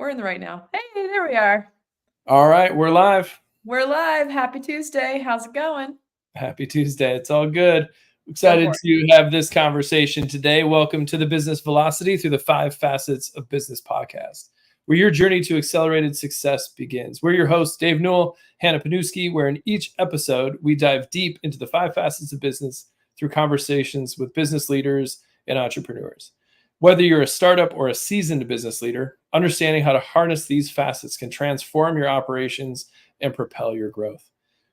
We're in the right now. Hey, there we are. All right, we're live. We're live. Happy Tuesday. How's it going? Happy Tuesday. It's all good. Excited to have this conversation today. Welcome to the Business Velocity through the 5 Facets of Business podcast, where your journey to accelerated success begins. We're your hosts, Dave Newell, Hannah Panuski, where in each episode, we dive deep into the 5 facets of business through conversations with business leaders and entrepreneurs. Whether you're a startup or a seasoned business leader, understanding how to harness these facets can transform your operations and propel your growth.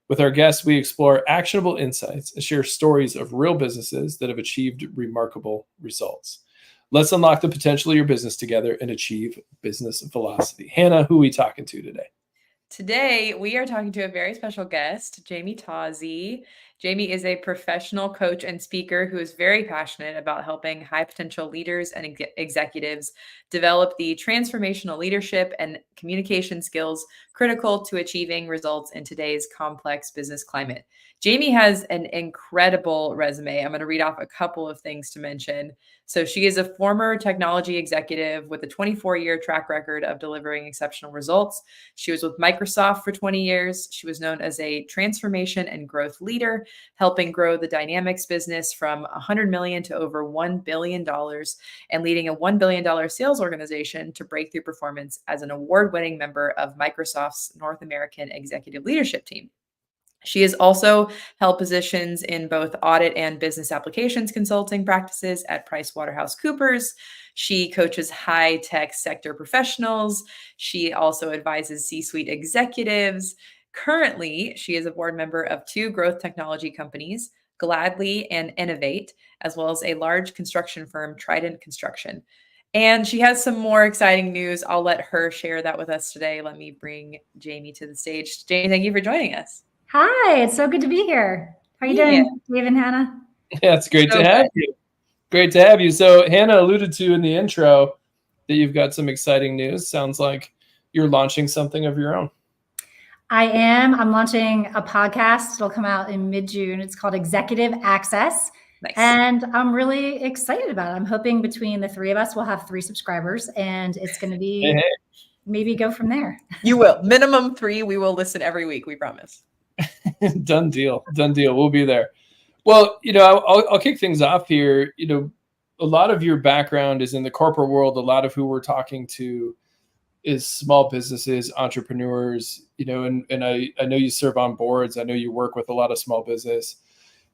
With our guests, we explore actionable insights and share stories of real businesses that have achieved remarkable results. Let's unlock the potential of your business together and achieve business velocity. Hannah, who are we talking to today? Today, we are talking to a very special guest, Jamie Tozzi. Jamie is a professional coach and speaker who is very passionate about helping high potential leaders and executives develop the transformational leadership and communication skills critical to achieving results in today's complex business climate. Jamie has an incredible resume. I'm going to read off a couple of things to mention. So she is a former technology executive with a 24-year track record of delivering exceptional results. She was with Microsoft for 20 years. She was known as a transformation and growth leader, helping grow the Dynamics business from $100 million to over $1 billion and leading a $1 billion sales organization to breakthrough performance as an award-winning member of Microsoft's North American executive leadership team. She has also held positions in both audit and business applications consulting practices at PricewaterhouseCoopers. She coaches high-tech sector professionals. She also advises C-suite executives. Currently, she is a board member of 2 growth technology companies, Gladly and Innovate, as well as a large construction firm, Trident Construction. And she has some more exciting news. I'll let her share that with us today. Let me bring Jamie to the stage. Jamie, thank you for joining us. Hi, it's so good to be here. How are you doing, Dave and Hannah? Yeah, it's great to have you. Great to have you. So Hannah alluded to in the intro that you've got some exciting news. Sounds like you're launching something of your own. I am. I'm launching a podcast. It'll come out in mid-June. It's called Executive Access. Nice. And I'm really excited about it. I'm hoping between the 3 of us, we'll have 3 subscribers, and it's going to be maybe go from there. You will. Minimum 3. We will listen every week. We promise. Done deal. Done deal. We'll be there. Well, I'll kick things off here. A lot of your background is in the corporate world. A lot of who we're talking to is small businesses, entrepreneurs, and I know you serve on boards. I know you work with a lot of small business,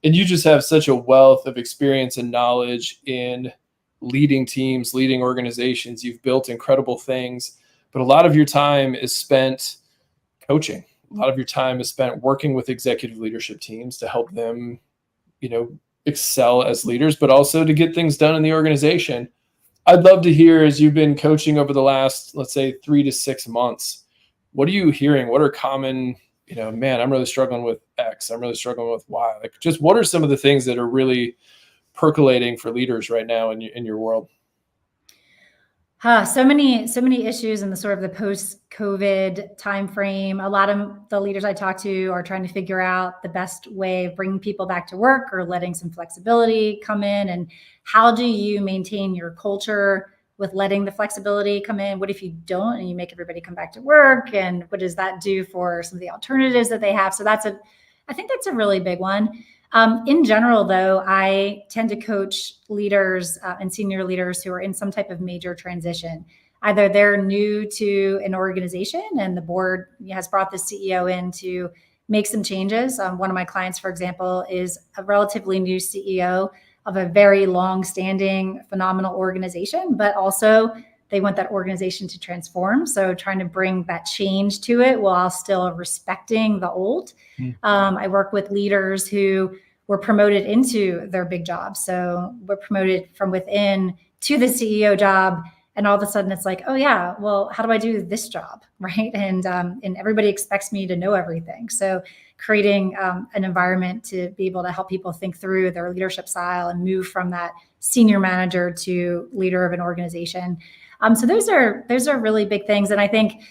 and you just have such a wealth of experience and knowledge in leading teams, leading organizations. You've built incredible things, but a lot of your time is spent coaching. A lot of your time is spent working with executive leadership teams to help them, excel as leaders, but also to get things done in the organization. I'd love to hear, as you've been coaching over the last, let's say, 3 to 6 months, what are you hearing? What are common, man, I'm really struggling with X. I'm really struggling with Y. Like, just what are some of the things that are really percolating for leaders right now in your world? So many issues in the sort of the post-COVID timeframe. A lot of the leaders I talk to are trying to figure out the best way of bringing people back to work or letting some flexibility come in. And how do you maintain your culture with letting the flexibility come in? What if you don't and you make everybody come back to work? And what does that do for some of the alternatives that they have? So I think that's a really big one. In general, though, I tend to coach leaders and senior leaders who are in some type of major transition. Either they're new to an organization and the board has brought the CEO in to make some changes. One of my clients, for example, is a relatively new CEO of a very long-standing, phenomenal organization, but also they want that organization to transform. So trying to bring that change to it while still respecting the old. I work with leaders who were promoted into their big jobs. So we're promoted from within to the CEO job. And all of a sudden it's like, oh yeah, well, how do I do this job? Right. And everybody expects me to know everything. So creating an environment to be able to help people think through their leadership style and move from that senior manager to leader of an organization. So those are really big things. And I think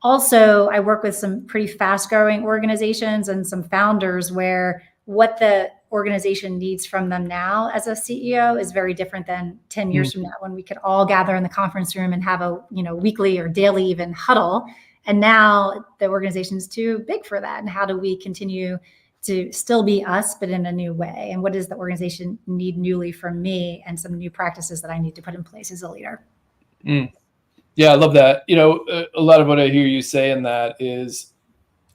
also I work with some pretty fast growing organizations and some founders where what the organization needs from them now as a CEO is very different than 10 years from now, when we could all gather in the conference room and have a, weekly or daily even huddle. And now the organization is too big for that. And how do we continue to still be us, but in a new way? And what does the organization need newly from me, and some new practices that I need to put in place as a leader? Yeah, I love that. A lot of what I hear you say in that is,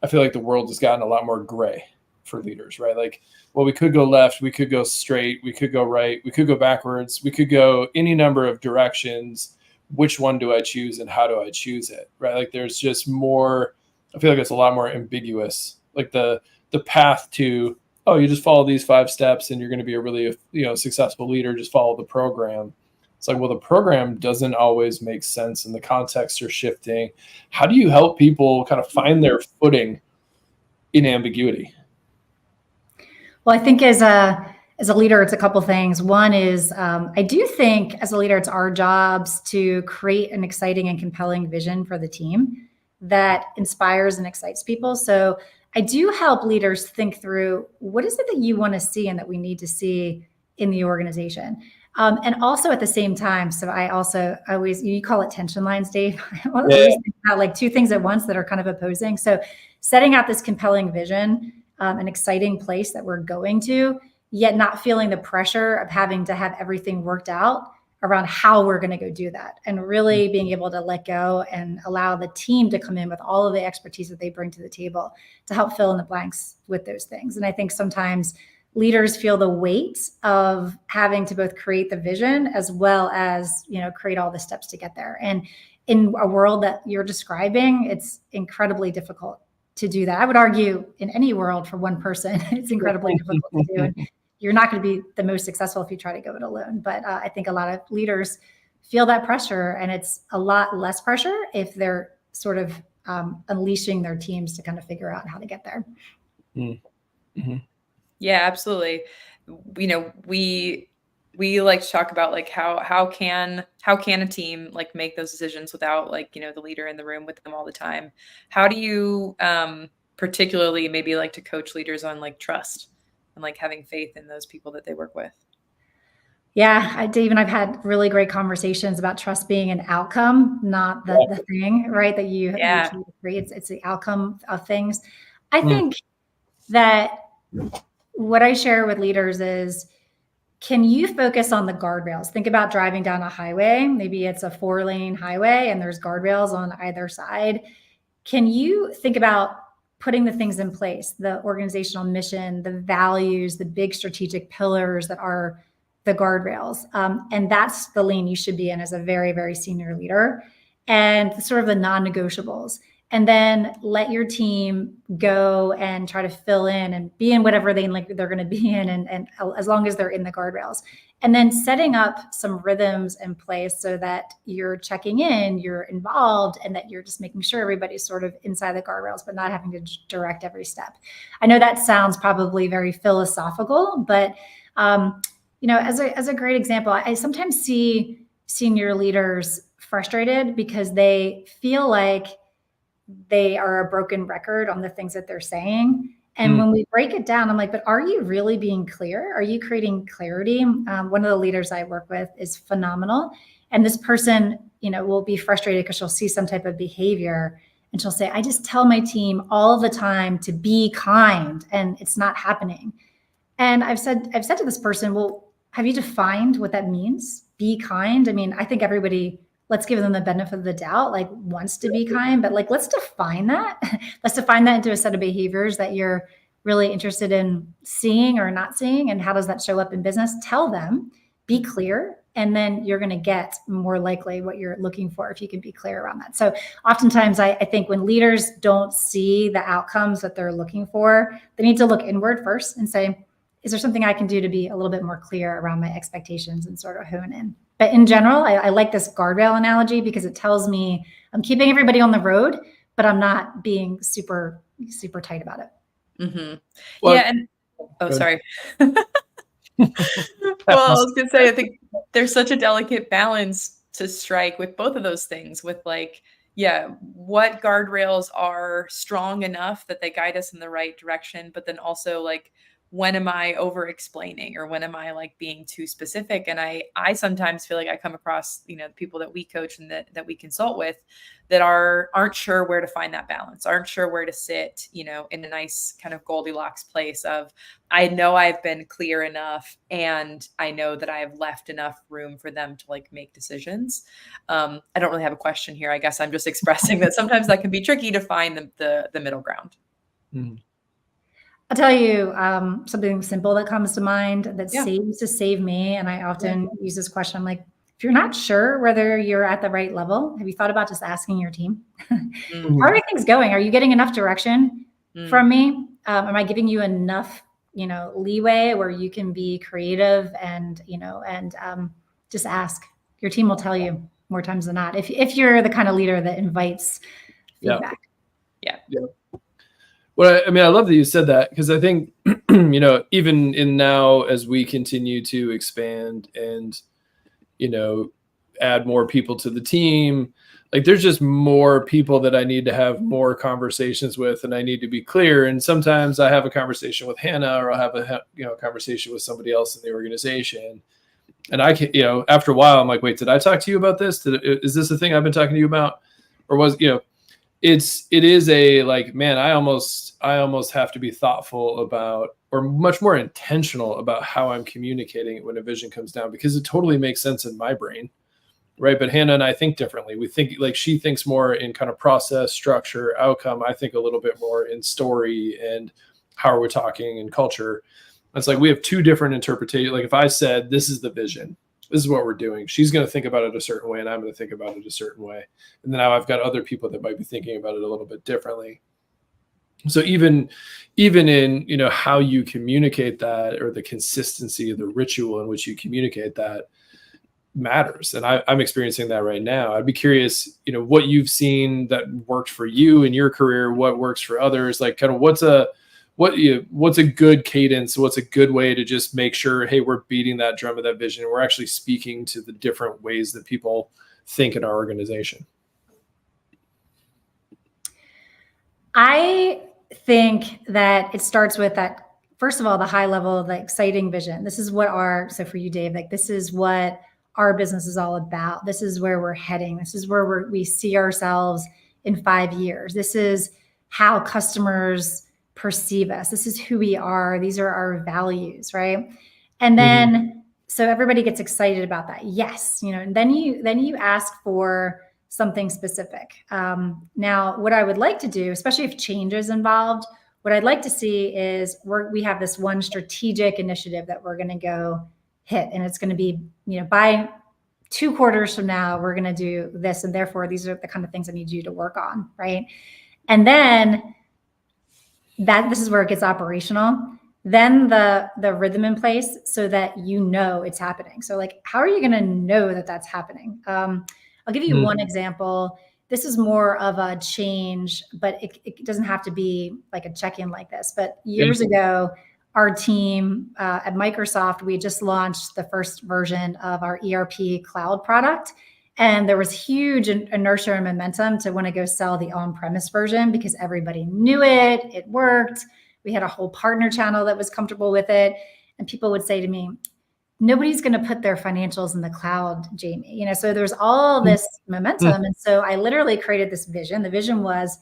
I feel like the world has gotten a lot more gray for leaders, right? Like, well, we could go left, we could go straight, we could go right, we could go backwards, we could go any number of directions. Which one do I choose, and how do I choose it, right? Like, there's just more, I feel like it's a lot more ambiguous. Like the path to, oh, you just follow these 5 steps and you're going to be a really, successful leader, just follow the program. It's like, well, the program doesn't always make sense and the contexts are shifting. How do you help people kind of find their footing in ambiguity? Well, I think as a leader, it's a couple things. One is, I do think as a leader, it's our jobs to create an exciting and compelling vision for the team that inspires and excites people. So I do help leaders think through, what is it that you want to see and that we need to see in the organization? And also at the same time, so I always, you call it tension lines, Dave. I always think about like 2 things at once that are kind of opposing. So setting out this compelling vision, an exciting place that we're going to, yet not feeling the pressure of having to have everything worked out around how we're going to go do that, and really being able to let go and allow the team to come in with all of the expertise that they bring to the table to help fill in the blanks with those things. And I think sometimes leaders feel the weight of having to both create the vision as well as, create all the steps to get there. And in a world that you're describing, it's incredibly difficult to do that. I would argue in any world for one person, it's incredibly difficult to do. And you're not going to be the most successful if you try to go it alone. But I think a lot of leaders feel that pressure, and it's a lot less pressure if they're sort of unleashing their teams to kind of figure out how to get there. Mm-hmm. Yeah, absolutely. We like to talk about like how can a team like make those decisions without like, the leader in the room with them all the time? How do you particularly maybe like to coach leaders on like trust and like having faith in those people that they work with? Yeah, Dave and I've had really great conversations about trust being an outcome, not the thing, right? That you create. It's the outcome of things. I think that what I share with leaders is, can you focus on the guardrails? Think about driving down a highway. Maybe it's a 4-lane highway and there's guardrails on either side. Can you think about putting the things in place, the organizational mission, the values, the big strategic pillars that are the guardrails? And that's the lane you should be in as a very, very senior leader, and sort of the non-negotiables. And then let your team go and try to fill in and be in whatever they're going to be in, and as long as they're in the guardrails. And then setting up some rhythms in place so that you're checking in, you're involved, and that you're just making sure everybody's sort of inside the guardrails, but not having to direct every step. I know that sounds probably very philosophical, but as a great example, I sometimes see senior leaders frustrated because they feel like they are a broken record on the things that they're saying. And when we break it down, I'm like, but are you really being clear? Are you creating clarity? One of the leaders I work with is phenomenal. And this person, will be frustrated because she'll see some type of behavior and she'll say, I just tell my team all the time to be kind, and it's not happening. And I've said to this person, well, have you defined what that means? Be kind. I mean, I think everybody, let's give them the benefit of the doubt, like wants to be kind, but like, let's define that. Let's define that into a set of behaviors that you're really interested in seeing or not seeing. And how does that show up in business? Tell them, be clear. And then you're going to get more likely what you're looking for if you can be clear around that. So oftentimes I think when leaders don't see the outcomes that they're looking for, they need to look inward first and say, is there something I can do to be a little bit more clear around my expectations and sort of hone in? But in general, I like this guardrail analogy because it tells me I'm keeping everybody on the road, but I'm not being super, super tight about it. Mm-hmm. Well, yeah. And sorry. Well, I was going to say, I think there's such a delicate balance to strike with both of those things, with like, what guardrails are strong enough that they guide us in the right direction, but then also like, when am I over explaining, or when am I like being too specific? And I sometimes feel like I come across, people that we coach and that we consult with that aren't sure where to find that balance, aren't sure where to sit, in a nice kind of Goldilocks place of, I know I've been clear enough and I know that I have left enough room for them to like make decisions. I don't really have a question here. I guess I'm just expressing that sometimes that can be tricky to find the middle ground. Mm-hmm. I'll tell you something simple that comes to mind that Yeah. seems to save me. And I often use this question. I'm like, if you're not sure whether you're at the right level, have you thought about just asking your team? Mm. How are things going? Are you getting enough direction from me? Am I giving you enough, leeway where you can be creative and just ask? Your team will tell you more times than not if you're the kind of leader that invites feedback. Yeah. Well, I mean, I love that you said that, because I think, even in now, as we continue to expand and, add more people to the team, like there's just more people that I need to have more conversations with, and I need to be clear. And sometimes I have a conversation with Hannah, or I'll have a conversation with somebody else in the organization. And I can, after a while, I'm like, wait, did I talk to you about this? Is this the thing I've been talking to you about? Or was, it is a like, man, I almost have to be thoughtful about, or much more intentional about how I'm communicating it when a vision comes down, because it totally makes sense in my brain. Right. But Hannah and I think differently. We think, like, she thinks more in kind of process, structure, outcome. I think a little bit more in story and how are we talking and culture. It's like we have two different interpretations. Like if I said, this is the vision, this is what we're doing, she's going to think about it a certain way and I'm going to think about it a certain way. And then now I've got other people that might be thinking about it a little bit differently. So even in, how you communicate that, or the consistency of the ritual in which you communicate that, matters. And I'm experiencing that right now. I'd be curious, what you've seen that worked for you in your career, what works for others, like kind of what's a good cadence, what's a good way to just make sure, hey, we're beating that drum of that vision, and we're actually speaking to the different ways that people think in our organization. I think that it starts with that, first of all, the high level, the exciting vision. This is what so for you, Dave, like this is what our business is all about. This is where we're heading. This is where we see ourselves in 5 years. This is how customers perceive us. This is who we are. These are our values, right? And then, so everybody gets excited about that. Yes, and then you ask for something specific. Now, what I would like to do, especially if change is involved, what I'd like to see is we have this one strategic initiative that we're going to go hit, and it's going to be, by 2 quarters from now, we're going to do this, and therefore these are the kind of things I need you to work on, right? And then this is where it gets operational. Then the rhythm in place so that it's happening. So like, how are you going to know that that's happening? I'll give you one example. This is more of a change, but it doesn't have to be like a check-in like this. But years ago, our team at Microsoft, we just launched the first version of our ERP cloud product. And there was huge inertia and momentum to want to go sell the on-premise version because everybody knew it. It worked. We had a whole partner channel that was comfortable with it. And people would say to me, nobody's going to put their financials in the cloud, Jamie. So there's all this momentum. And so I literally created this vision. The vision was,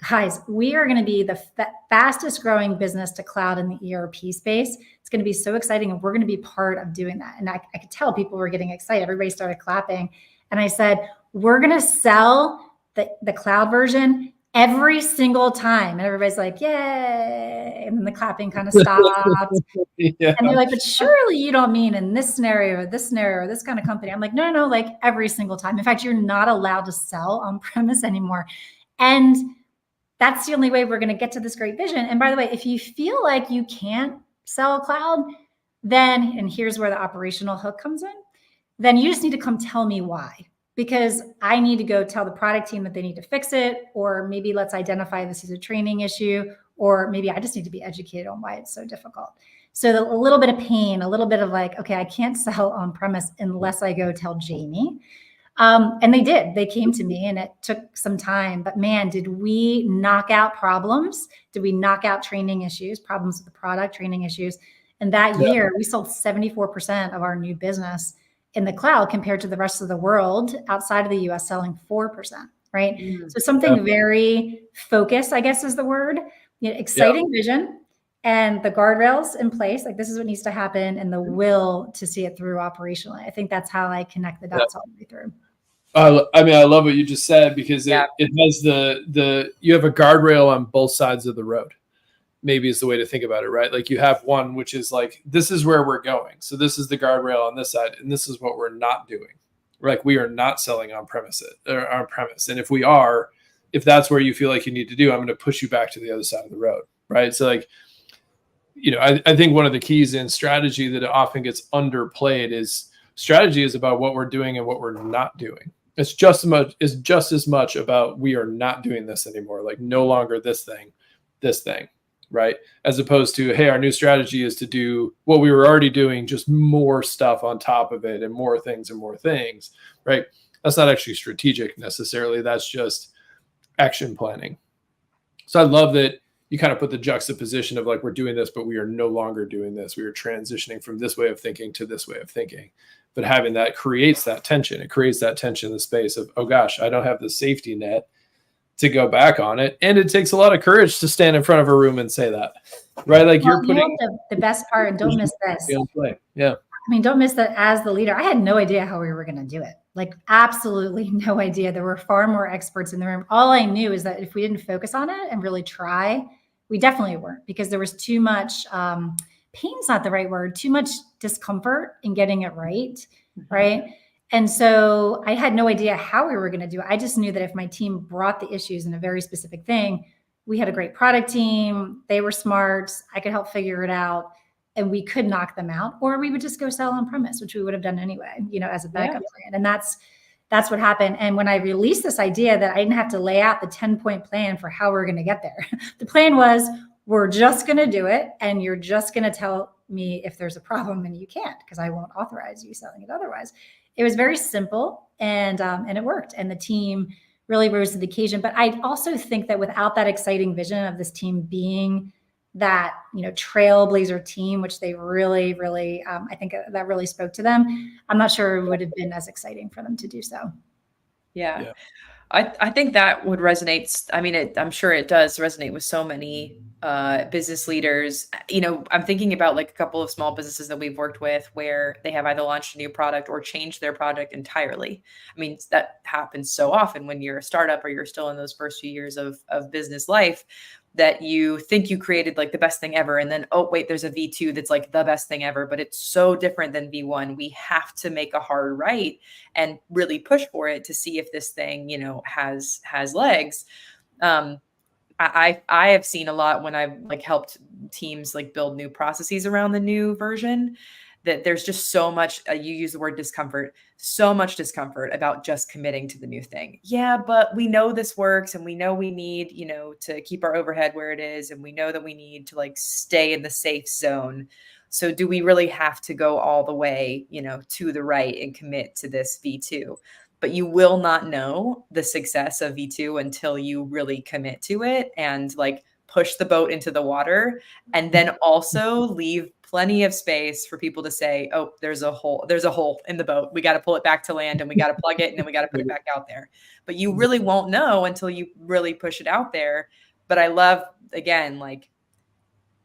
guys, we are going to be the fastest growing business to cloud in the ERP space. It's going to be so exciting. And we're going to be part of doing that. And I could tell people were getting excited. Everybody started clapping. And I said, we're going to sell the cloud version every single time. And everybody's like, yay. And then the clapping kind of stopped. Yeah. And they're like, but surely you don't mean in this scenario or this scenario or this kind of company. I'm like, no, like every single time. In fact, you're not allowed to sell on-premise anymore. And that's the only way we're going to get to this great vision. And by the way, if you feel like you can't sell cloud, then, and here's where the operational hook comes in, then you just need to come tell me why. Because I need to go tell the product team that they need to fix it, or maybe let's identify this as a training issue, or maybe I just need to be educated on why it's so difficult. So a little bit of pain, a little bit of like, okay, I can't sell on premise unless I go tell Jamie. And they did. They came to me, and it took some time. But man, did we knock out problems? Did we knock out training issues, problems with the product, training issues? And that year, we sold 74% of our new business in the cloud compared to the rest of the world outside of the US selling 4%, right? So something very focused, I guess is the word, exciting vision and the guardrails in place. Like, this is what needs to happen, and the will to see it through operationally. I think that's how I connect the dots all the way through. I mean, I love what you just said, because it has you have a guardrail on both sides of the road, maybe is the way to think about it, right? Like, you have one, which is like, this is where we're going. So this is the guardrail on this side, and this is what we're not doing. Like, we are not selling on premise. And if that's where you feel like you need to do, I'm going to push you back to the other side of the road. Right. So like, I think one of the keys in strategy that often gets underplayed is strategy is about what we're doing and what we're not doing. It's just as much about, we are not doing this anymore. Like, no longer this thing, right? As opposed to, hey, our new strategy is to do what we were already doing, just more stuff on top of it, and more things, right? That's not actually strategic necessarily. That's just action planning. So I love that you kind of put the juxtaposition of like, we're doing this, but we are no longer doing this. We are transitioning from this way of thinking to this way of thinking. But having that creates that tension. It creates that tension in the space of, oh gosh, I don't have the safety net to go back on it. And it takes a lot of courage to stand in front of a room and say that, right? Like, you're putting the best part, and don't miss this. Yeah. I mean, don't miss that as the leader. I had no idea how we were going to do it. Like, absolutely no idea. There were far more experts in the room. All I knew is that if we didn't focus on it and really try, we definitely weren't, because there was too much, pain's not the right word, too much discomfort in getting it right. Right. And so I had no idea how we were going to do it. I just knew that if my team brought the issues in a very specific thing, we had a great product team. They were smart. I could help figure it out, and we could knock them out, or we would just go sell on premise, which we would have done anyway, as a backup plan. And that's what happened. And when I released this idea that I didn't have to lay out the 10-point plan for how we're going to get there, the plan was, we're just going to do it, and you're just going to tell me if there's a problem, and you can't, because I won't authorize you selling it otherwise. It was very simple, and it worked. And the team really rose to the occasion. But I also think that without that exciting vision of this team being that, trailblazer team, which they really, really, I think that really spoke to them, I'm not sure it would have been as exciting for them to do so. Yeah. I think that would resonate. I mean, I'm sure it does resonate with so many business leaders. I'm thinking about like a couple of small businesses that we've worked with where they have either launched a new product or changed their product entirely. I mean, that happens so often when you're a startup or you're still in those first few years of business life, that you think you created like the best thing ever. And then, oh, wait, there's a V2 that's like the best thing ever, but it's so different than V1. We have to make a hard right and really push for it to see if this thing, has legs. I have seen a lot when I've like helped teams like build new processes around the new version, that there's just so much, you use the word discomfort, so much discomfort about just committing to the new thing. Yeah, but we know this works, and we know we need, to keep our overhead where it is. And we know that we need to like stay in the safe zone. So do we really have to go all the way, to the right and commit to this V2? But you will not know the success of V2 until you really commit to it and like push the boat into the water, and then also leave plenty of space for people to say, oh, there's a hole in the boat. We got to pull it back to land, and we got to plug it, and then we got to put it back out there. But you really won't know until you really push it out there. But I love, again, like,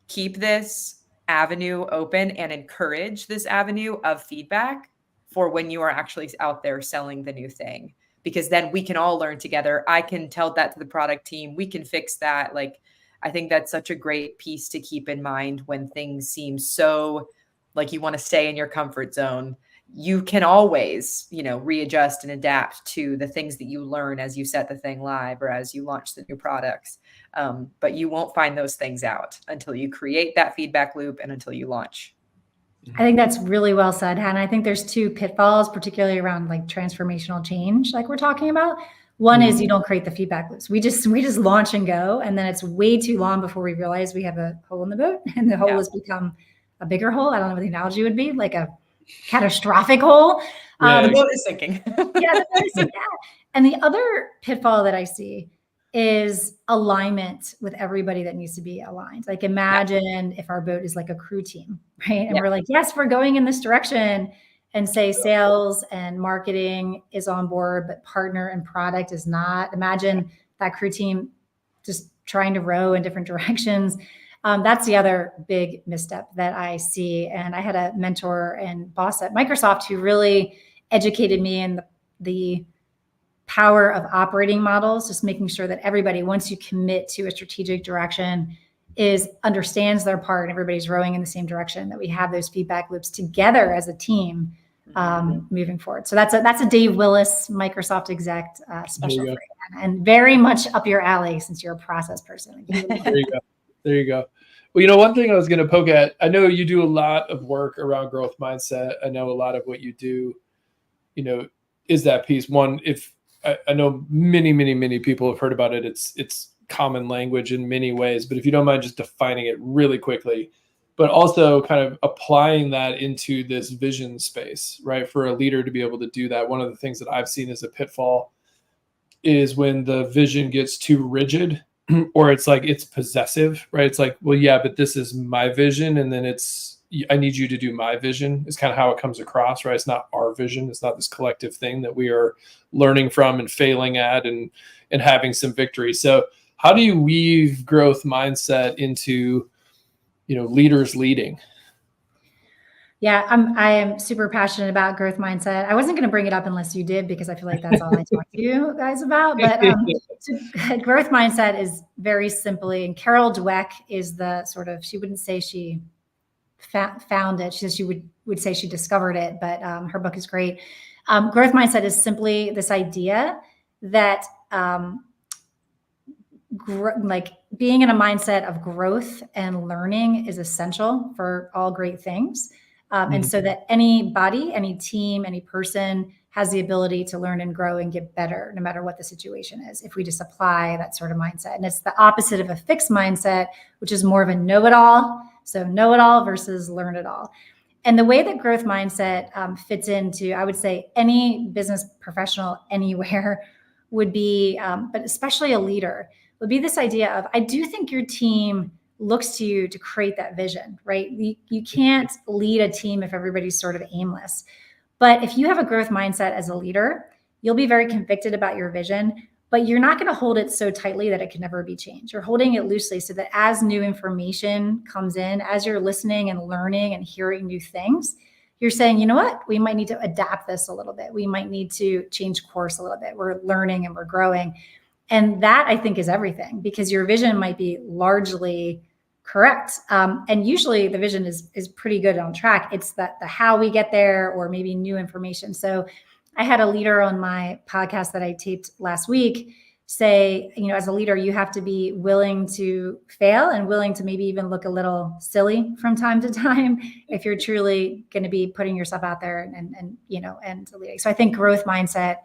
keep this avenue open and encourage this avenue of feedback for when you are actually out there selling the new thing, because then we can all learn together. I can tell that to the product team. We can fix that. Like, I think that's such a great piece to keep in mind when things seem so like you want to stay in your comfort zone. You can always, readjust and adapt to the things that you learn as you set the thing live or as you launch the new products. But you won't find those things out until you create that feedback loop and until you launch. I think that's really well said, Hannah. I think there's two pitfalls, particularly around like transformational change, like we're talking about. One is you don't create the feedback loops. We just launch and go, and then it's way too long before we realize we have a hole in the boat, and the hole has become a bigger hole. I don't know what the analogy would be, like a catastrophic hole. Yeah, The boat is sinking. Yeah, the boat is sinking. And the other pitfall that I see is alignment with everybody that needs to be aligned. Like imagine if our boat is like a crew team, right? And we're like, yes, we're going in this direction. And say sales and marketing is on board, but partner and product is not. Imagine that crew team just trying to row in different directions. That's the other big misstep that I see. And I had a mentor and boss at Microsoft who really educated me in the power of operating models, just making sure that everybody, once you commit to a strategic direction, understands their part and everybody's rowing in the same direction, that we have those feedback loops together as a team moving forward. So that's a Dave Willis, Microsoft exec special for Anna, and very much up your alley since you're a process person. There you go. There you go. Well, one thing I was going to poke at, I know you do a lot of work around growth mindset. I know a lot of what you do, is that piece. One, if I know many people have heard about it. It's common language in many ways, but if you don't mind just defining it really quickly, but also kind of applying that into this vision space, right? For a leader to be able to do that. One of the things that I've seen as a pitfall is when the vision gets too rigid or it's like, it's possessive, right? It's like, well, yeah, but this is my vision. And then I need you to do my vision is kind of how it comes across, right? It's not our vision. It's not this collective thing that we are learning from and failing at and having some victory. So how do you weave growth mindset into, leaders leading? Yeah, I am super passionate about growth mindset. I wasn't going to bring it up unless you did, because I feel like that's all I talk to you guys about. But so growth mindset is very simply, and Carol Dweck is the she wouldn't say she found it. She says she would say she discovered it, but her book is great. Growth mindset is simply this idea that being in a mindset of growth and learning is essential for all great things. And so that anybody, any team, any person has the ability to learn and grow and get better no matter what the situation is, if we just apply that sort of mindset. And it's the opposite of a fixed mindset, which is more of a know-it-all. So know-it-all versus learn-it-all. And the way that growth mindset fits into, I would say, any business professional anywhere would be, but especially a leader, would be this idea of, I do think your team looks to you to create that vision, right? You can't lead a team if everybody's sort of aimless. But if you have a growth mindset as a leader, you'll be very convicted about your vision, but you're not going to hold it so tightly that it can never be changed. You're holding it loosely so that as new information comes in, as you're listening and learning and hearing new things, you're saying, you know what, we might need to adapt this a little bit. We might need to change course a little bit. We're learning and we're growing. And that, I think, is everything, because your vision might be largely correct. And usually the vision is pretty good on track. It's the how we get there, or maybe new information. So I had a leader on my podcast that I taped last week say, as a leader, you have to be willing to fail and willing to maybe even look a little silly from time to time if you're truly going to be putting yourself out there and leading. So I think growth mindset,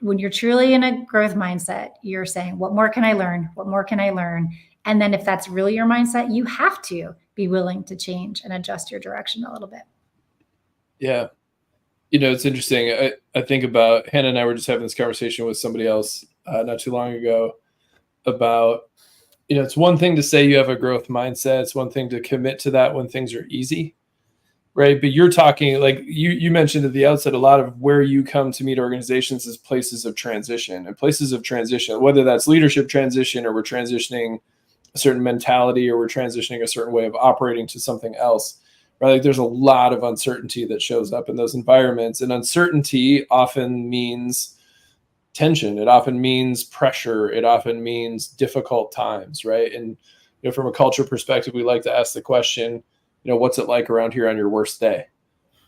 when you're truly in a growth mindset, you're saying, what more can I learn? What more can I learn? And then if that's really your mindset, you have to be willing to change and adjust your direction a little bit. Yeah. It's interesting. I think about, Hannah and I were just having this conversation with somebody else not too long ago about, it's one thing to say you have a growth mindset. It's one thing to commit to that when things are easy, right? But you're talking, like you mentioned at the outset, a lot of where you come to meet organizations is places of transition, and places of transition, whether that's leadership transition, or we're transitioning a certain mentality, or we're transitioning a certain way of operating to something else, right? Like there's a lot of uncertainty that shows up in those environments, and uncertainty often means tension. It often means pressure. It often means difficult times, right? And from a culture perspective, we like to ask the question, what's it like around here on your worst day?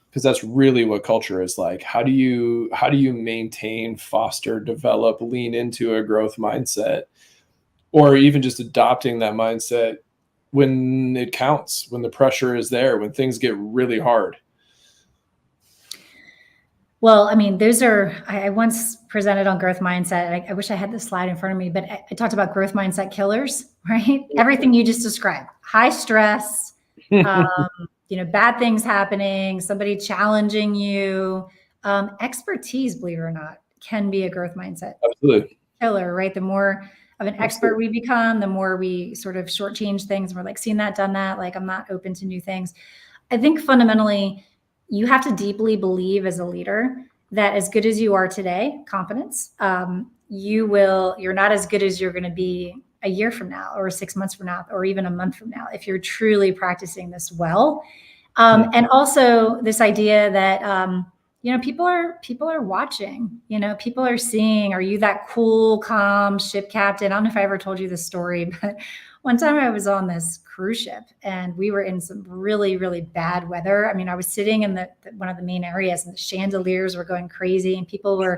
Because that's really what culture is like. How do you maintain, foster, develop, lean into a growth mindset, or even just adopting that mindset when it counts, when the pressure is there, when things get really hard? Well, I mean, I once presented on growth mindset. I wish I had this slide in front of me, but I talked about growth mindset killers, right? Everything you just described: high stress, bad things happening, somebody challenging you. Expertise, believe it or not, can be a growth mindset Absolutely. killer, right? The more of an expert we become, the more we sort of shortchange things. And we're like, seen that, done that. Like, I'm not open to new things. I think fundamentally, you have to deeply believe as a leader that as good as you are today, competence, you're not as good as you're going to be a year from now or 6 months from now, or even a month from now, if you're truly practicing this well. And also this idea that, people are watching, people are seeing, are you that cool, calm ship captain? I don't know if I ever told you this story, but one time I was on this cruise ship and we were in some really, really bad weather. I mean, I was sitting in one of the main areas and the chandeliers were going crazy and people were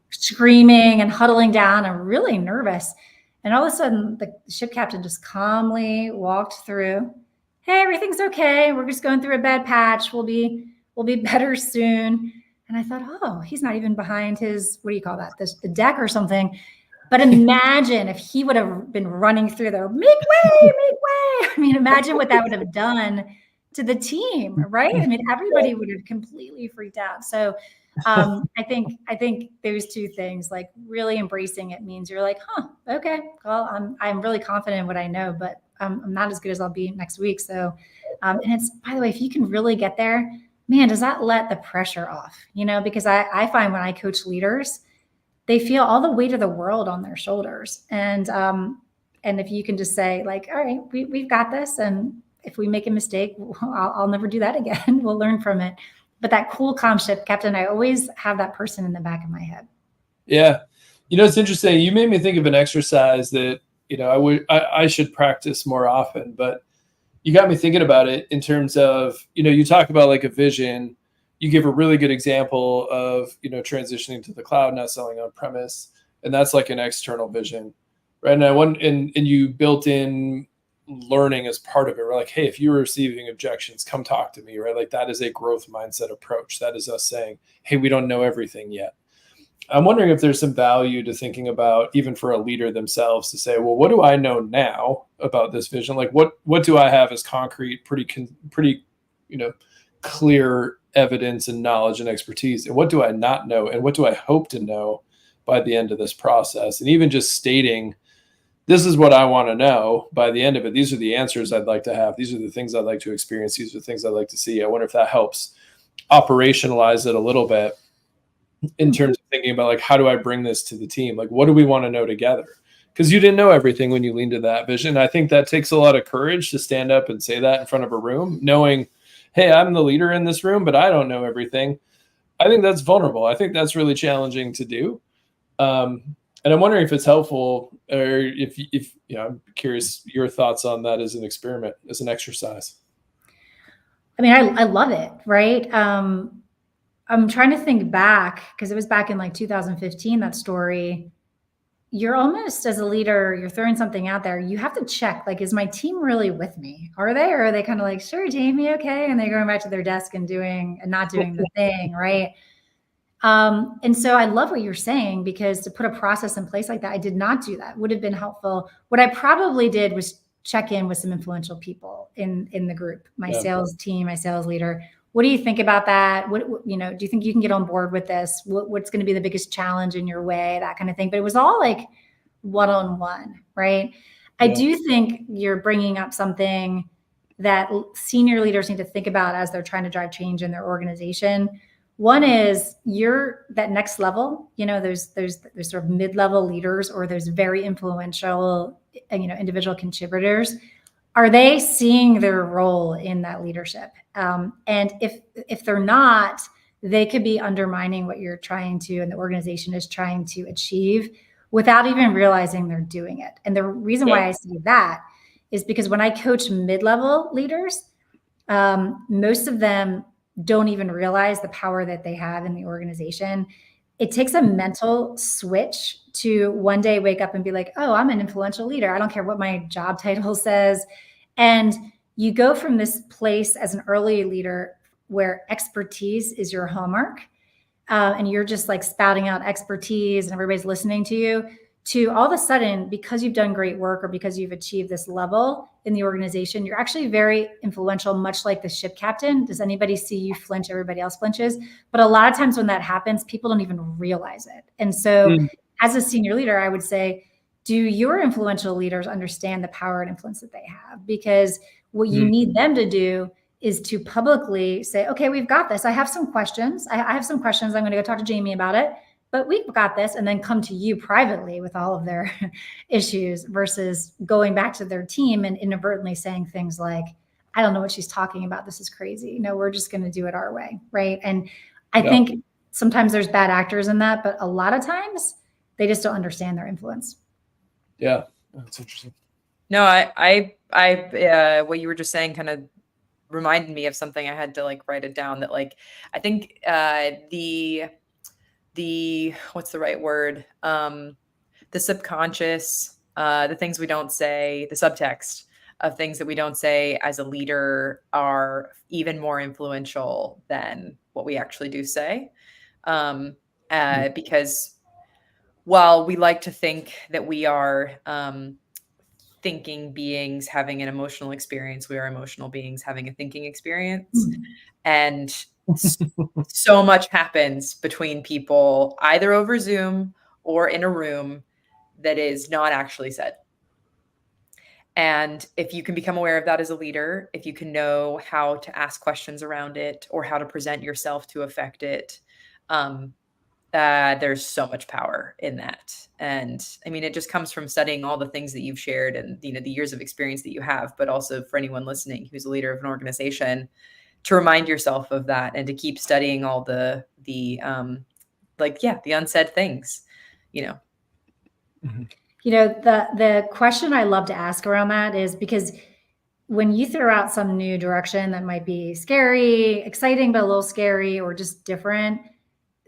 screaming and huddling down and really nervous. And all of a sudden the ship captain just calmly walked through. Hey, everything's okay. We're just going through a bad patch. We'll be better soon. And I thought, oh, he's not even behind his, what do you call that? The deck or something. But imagine if he would have been running through there, make way. I mean, imagine what that would have done to the team, right? I mean, everybody would have completely freaked out. So I think those two things, like really embracing it, means you're like, okay, well, I'm really confident in what I know, but I'm not as good as I'll be next week. So, and it's, by the way, if you can really get there, man, does that let the pressure off, because I find when I coach leaders, they feel all the weight of the world on their shoulders. And if you can just say like, all right, we've got this. And if we make a mistake, I'll never do that again. We'll learn from it. But that cool, calm ship captain, I always have that person in the back of my head. Yeah. It's interesting. You made me think of an exercise that, I should practice more often, but you got me thinking about it in terms of, you talk about like a vision. You give a really good example of, transitioning to the cloud, not selling on premise. And that's like an external vision, right? And you built in learning as part of it. We're like, hey, if you're receiving objections, come talk to me, right? Like that is a growth mindset approach. That is us saying, hey, we don't know everything yet. I'm wondering if there's some value to thinking about, even for a leader themselves, to say, well, what do I know now about this vision? Like what do I have as concrete, pretty, clear evidence and knowledge and expertise? And what do I not know? And what do I hope to know by the end of this process? And even just stating, this is what I want to know by the end of it. These are the answers I'd like to have. These are the things I'd like to experience. These are the things I'd like to see. I wonder if that helps operationalize it a little bit in terms of thinking about like, how do I bring this to the team? Like, what do we want to know together? Because you didn't know everything when you leaned to that vision. I think that takes a lot of courage to stand up and say that in front of a room, knowing, hey, I'm the leader in this room, but I don't know everything. I think that's vulnerable. I think that's really challenging to do. And I'm wondering if it's helpful, or if I'm curious your thoughts on that as an experiment, as an exercise. I mean, I love it, right? I'm trying to think back, because it was back in like 2015, that story. You're almost, as a leader, you're throwing something out there. You have to check, like, is my team really with me? Are they, or are they kind of like, sure, Jamie, okay. And they're going back to their desk and not doing the thing, right? And so I love what you're saying, because to put a process in place like that, I did not do that. Would have been helpful. What I probably did was check in with some influential people in the group, my sales team, my sales leader. What do you think about that? What, do you think you can get on board with this? What's going to be the biggest challenge in your way? That kind of thing. But it was all like one-on-one, right? Yeah. I do think you're bringing up something that senior leaders need to think about as they're trying to drive change in their organization. One is you're that next level, there's sort of mid-level leaders, or those very influential, individual contributors. Are they seeing their role in that leadership? And if they're not, they could be undermining what you're trying to, and the organization is trying to achieve, without even realizing they're doing it. And the reason why I see that is because when I coach mid-level leaders, most of them don't even realize the power that they have in the organization. It takes a mental switch to one day wake up and be like, oh, I'm an influential leader. I don't care what my job title says. And you go from this place as an early leader where expertise is your hallmark, and you're just like spouting out expertise and everybody's listening to you, to all of a sudden, because you've done great work or because you've achieved this level in the organization, you're actually very influential, much like the ship captain. Does anybody see you flinch? Everybody else flinches. But a lot of times when that happens, people don't even realize it. And so as a senior leader, I would say, do your influential leaders understand the power and influence that they have? Because what you need them to do is to publicly say, okay, we've got this. I have some questions. I have some questions. I'm going to go talk to Jamie about it, but we've got this. And then come to you privately with all of their issues versus going back to their team and inadvertently saying things like, I don't know what she's talking about. This is crazy. No, we're just going to do it our way. Right. And I think sometimes there's bad actors in that, but a lot of times they just don't understand their influence. Yeah, that's interesting. No, what you were just saying kind of reminded me of something. I had to like write it down that like, I think the what's the right word? The subconscious, the things we don't say, the subtext of things that we don't say as a leader are even more influential than what we actually do say. Because while we like to think that we are thinking beings having an emotional experience, we are emotional beings having a thinking experience. And so much happens between people, either over Zoom or in a room, that is not actually said. And if you can become aware of that as a leader, if you can know how to ask questions around it or how to present yourself to affect it, there's so much power in that. And I mean, it just comes from studying all the things that you've shared and, you know, the years of experience that you have, but also for anyone listening who's a leader of an organization, to remind yourself of that and to keep studying all the unsaid things, you know. You know, the question I love to ask around that is because when you throw out some new direction that might be scary, exciting, but a little scary or just different,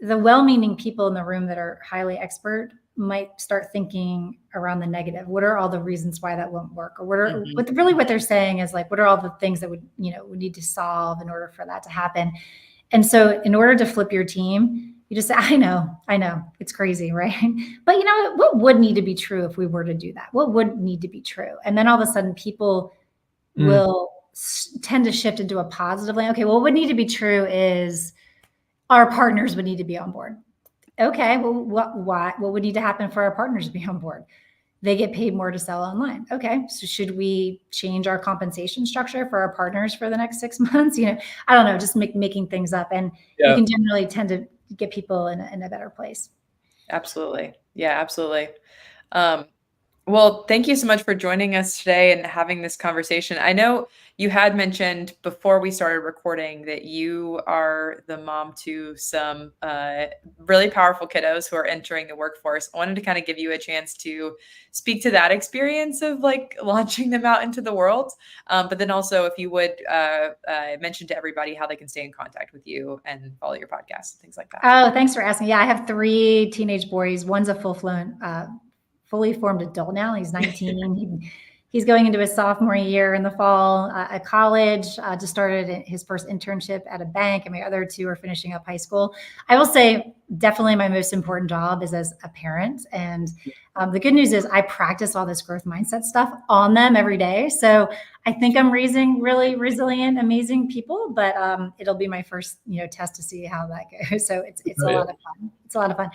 the well-meaning people in the room that are highly expert might start thinking around the negative. What are all the reasons why that won't work? Or what they're saying is like, what are all the things that we need to solve in order for that to happen? And so in order to flip your team, you just say, I know, it's crazy, right? But you know, what would need to be true if we were to do that? What would need to be true? And then all of a sudden people will tend to shift into a positive lane. Okay, well, what would need to be true is our partners would need to be on board. Okay, well, what would need to happen for our partners to be on board? They get paid more to sell online. Okay, so should we change our compensation structure for our partners for the next 6 months? You know, I don't know, just making things up. And you can generally tend to get people in a better place. Absolutely. Yeah, absolutely. Well, thank you so much for joining us today and having this conversation. I know you had mentioned before we started recording that you are the mom to some really powerful kiddos who are entering the workforce. I wanted to kind of give you a chance to speak to that experience of like launching them out into the world. But then also if you would mention to everybody how they can stay in contact with you and follow your podcast and things like that. Oh, thanks for asking. Yeah, I have 3 teenage boys. One's a fully formed adult now. He's 19. He's going into his sophomore year in the fall at college. Just started his first internship at a bank, and my other 2 are finishing up high school. I will say definitely my most important job is as a parent. And the good news is I practice all this growth mindset stuff on them every day. So I think I'm raising really resilient, amazing people, but it'll be my first, test to see how that goes. So it's a lot of fun. It's a lot of fun.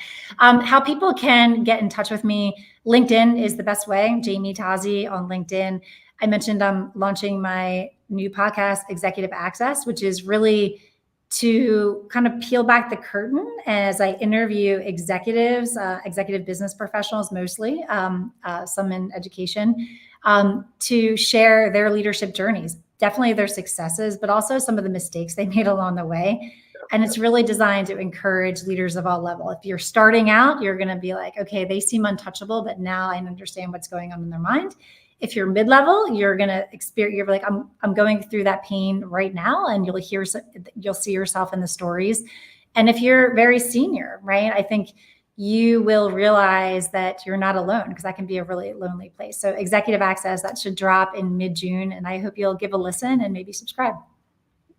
How people can get in touch with me. LinkedIn is the best way. Jamie Tozzi on LinkedIn. I mentioned I'm launching my new podcast, Executive Access, which is really to kind of peel back the curtain as I interview executives, executive business professionals, mostly, some in education, to share their leadership journeys, definitely their successes, but also some of the mistakes they made along the way. And it's really designed to encourage leaders of all levels. If you're starting out, you're going to be like, okay, they seem untouchable, but now I understand what's going on in their mind. If you're mid-level, you're going to experience, you're like, I'm going through that pain right now, and you'll see yourself in the stories. And if you're very senior, right, I think you will realize that you're not alone, because that can be a really lonely place. So Executive Access, that should drop in mid-June, and I hope you'll give a listen and maybe subscribe.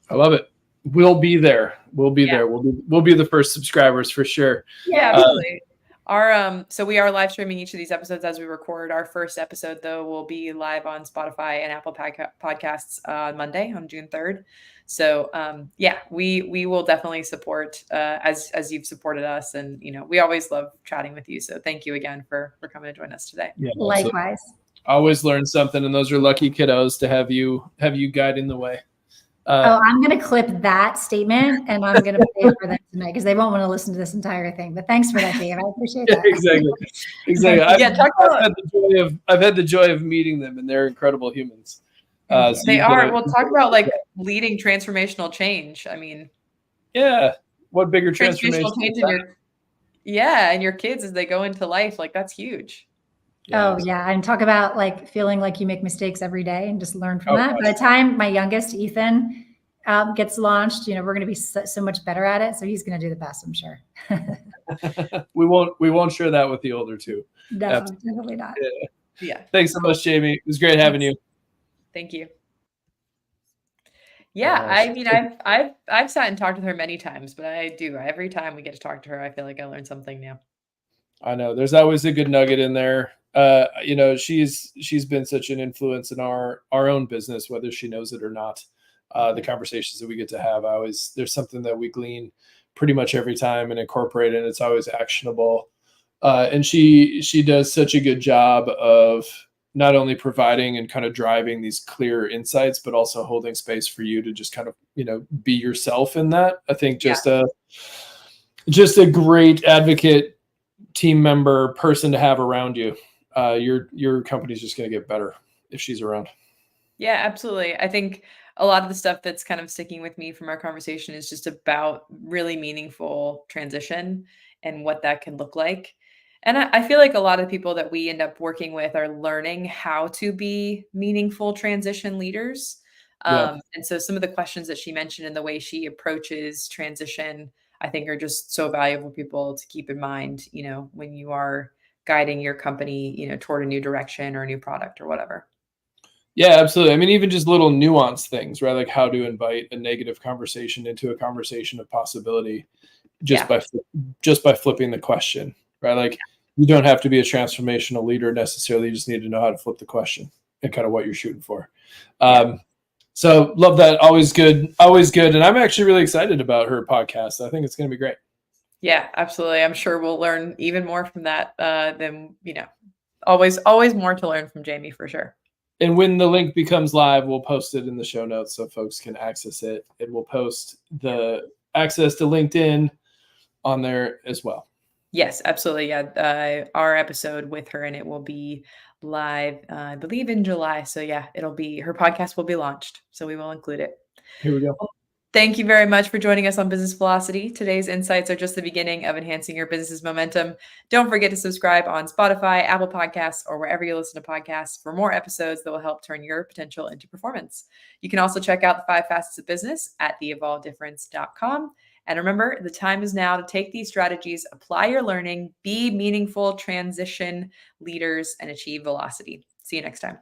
I love it. We'll be there. We'll be there. We'll be the first subscribers for sure. Yeah, absolutely. So we are live streaming each of these episodes as we record. Our first episode, though, will be live on Spotify and Apple Podcasts on Monday, on June 3rd. So yeah, we will definitely support as you've supported us, and we always love chatting with you. So thank you again for coming to join us today. Yeah, Likewise. Always learn something, and those are lucky kiddos to have you guiding the way. I'm going to clip that statement and I'm going to play it for them tonight because they won't want to listen to this entire thing. But thanks for that, Dave. I appreciate that. Exactly. I've had the joy of meeting them, and they're incredible humans. So they are. We'll talk about like leading transformational change. I mean, yeah. What bigger transformational change in your kids as they go into life? Like that's huge. Yeah. Oh yeah. And talk about like feeling like you make mistakes every day and just learn from that. By the time my youngest Ethan gets launched, we're going to be so much better at it. So he's going to do the best, I'm sure. We won't share that with the older two. No, definitely not. Yeah. Thanks so much, Jamie. It was great having you. Thank you. Yeah, I mean, I've sat and talked with her many times, but every time we get to talk to her, I feel like I learned something new. I know there's always a good nugget in there. She's been such an influence in our own business, whether she knows it or not. The conversations that we get to have, there's something that we glean pretty much every time and incorporate, and it's always actionable. And she does such a good job of not only providing and kind of driving these clear insights, but also holding space for you to just kind of, be yourself in that. I think just a great advocate, team member, person to have around you. Your company's just going to get better if she's around. Yeah, absolutely. I think a lot of the stuff that's kind of sticking with me from our conversation is just about really meaningful transition and what that can look like. And I feel like a lot of people that we end up working with are learning how to be meaningful transition leaders. And so some of the questions that she mentioned and the way she approaches transition, I think are just so valuable for people to keep in mind, when you are guiding your company, toward a new direction or a new product or whatever. Yeah, absolutely. I mean, even just little nuanced things, right? Like how to invite a negative conversation into a conversation of possibility just by flipping the question, right? Like you don't have to be a transformational leader necessarily. You just need to know how to flip the question and kind of what you're shooting for. So love that. Always good. And I'm actually really excited about her podcast. I think it's going to be great. Yeah, absolutely. I'm sure we'll learn even more from that than, always more to learn from Jamie for sure. And when the link becomes live, we'll post it in the show notes so folks can access it. And we'll post the access to LinkedIn on there as well. Yes, absolutely. Yeah. Our episode with her and it will be live, I believe in July. So yeah, her podcast will be launched. So we will include it. Here we go. Thank you very much for joining us on Business Velocity. Today's insights are just the beginning of enhancing your business's momentum. Don't forget to subscribe on Spotify, Apple Podcasts, or wherever you listen to podcasts for more episodes that will help turn your potential into performance. You can also check out the 5 Facets of Business at theevolveddifference.com. And remember, the time is now to take these strategies, apply your learning, be meaningful transition leaders, and achieve velocity. See you next time.